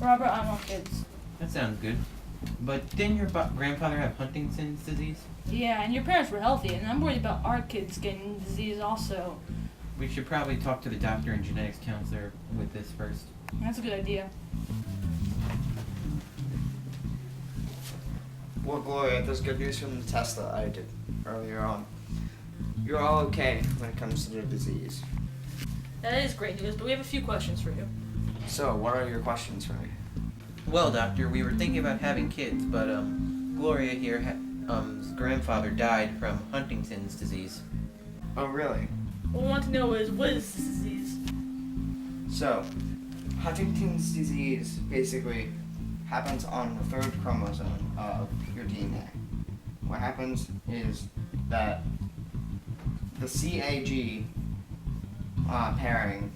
Robert, I want kids. That sounds good. But didn't your grandfather have Huntington's disease? Yeah, and your parents were healthy, and I'm worried about our kids getting the disease also. We should probably talk to the doctor and genetics counselor with this first. That's a good idea. Well, Gloria, there's good news from the test that I did earlier on. You're all okay when it comes to the disease. That is great news, but we have a few questions for you. So, what are your questions for me? Well, doctor, we were thinking about having kids, but Gloria here, his grandfather died from Huntington's disease. Oh, really? What we want to know is, what is this disease? So, Huntington's disease basically happens on the third chromosome of your DNA. What happens is that the CAG pairing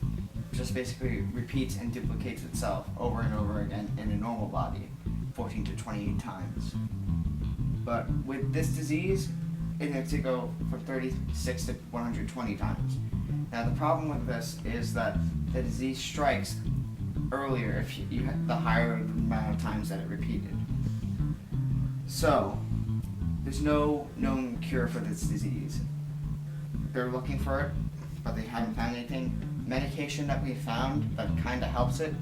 just basically repeats and duplicates itself over and over again in a normal body 14 to 28 times. But with this disease, it needs to go from 36 to 120 times. Now the problem with this is that the disease strikes earlier if you have the higher amount of times that it repeated. So, there's no known cure for this disease. They're looking for it, but they haven't found anything. Medication that we found that kind of helps it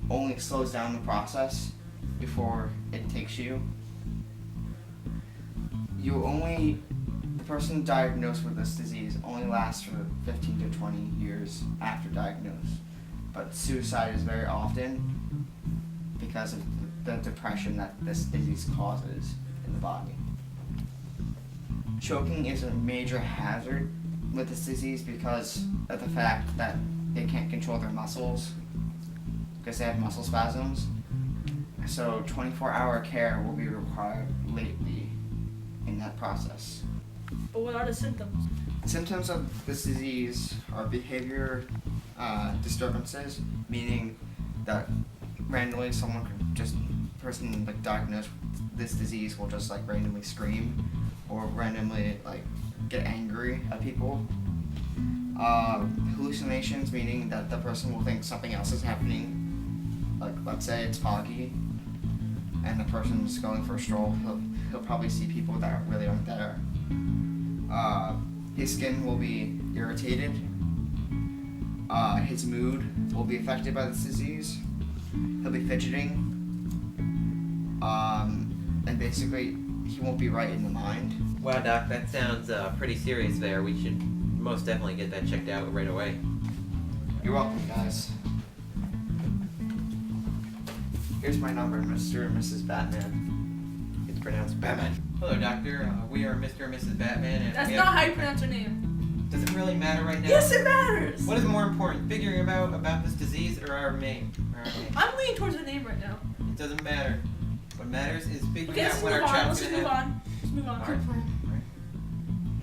only slows down the process before it takes you. The person diagnosed with this disease only lasts for 15 to 20 years after diagnosis. But suicide is very often because of the depression that this disease causes in the body. Choking is a major hazard with this disease because of the fact that they can't control their muscles because they have muscle spasms. So 24-hour care will be required lately in that process. But what are the symptoms? Symptoms of this disease are behavior disturbances, meaning that randomly person like diagnosed with this disease will just like randomly scream or randomly like get angry at people. Hallucinations, meaning that the person will think something else is happening. Like let's say it's foggy and the person's going for a stroll, he'll probably see people that really aren't there. His skin will be irritated. His mood will be affected by this disease. He'll be fidgeting. And basically, he won't be right in the mind. Wow, Doc, that sounds pretty serious there. We should most definitely get that checked out right away. You're welcome, guys. Here's my number, Mr. and Mrs. Batman. It's pronounced Batman. Hello, Doctor. We are Mr. and Mrs. Batman. And That's not how you pronounce your name. Does it really matter right now? Yes, it matters! What is more important, figuring out about this disease or our name? I'm leaning towards the name right now. It doesn't matter. What matters is figuring Okay, out let's what our move on. child's Let's gonna move have. on. Let's move on.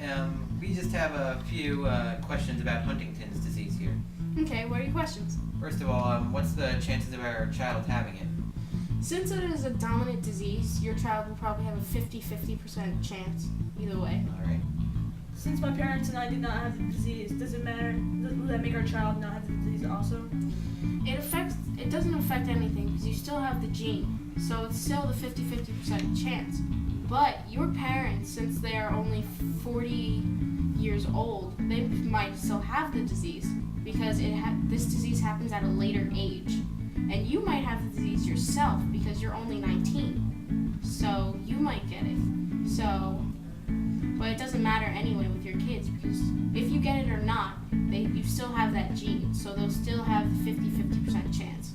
Alright. We just have a few questions about Huntington's disease here. Okay, what are your questions? First of all, what's the chances of our child having it? Since it is a dominant disease, your child will probably have a 50% chance either way. Alright. Since my parents and I did not have the disease, does it matter? Will that make our child not have the disease also? It doesn't affect anything because you still have the gene, so it's still the 50% chance. But your parents, since they are only 40 years old, they might still have the disease because this disease happens at a later age. And you might have the disease yourself because you're only 19. So you might get it. But it doesn't matter anyway with your kids because if you get it or not, you still have that gene. So they'll still have the 50% chance.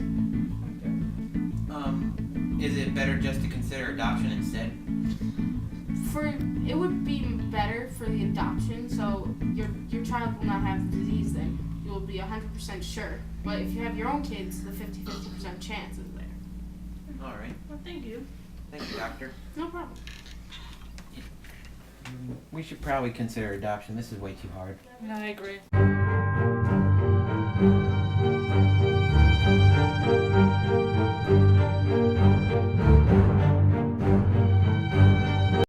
Is it better just to consider adoption instead? It would be better for the adoption, so your child will not have the disease then. You will be 100% sure. But if you have your own kids, the 50% chance is there. Alright. Well, thank you. Thank you, Doctor. No problem. We should probably consider adoption. This is way too hard. Yeah, I agree.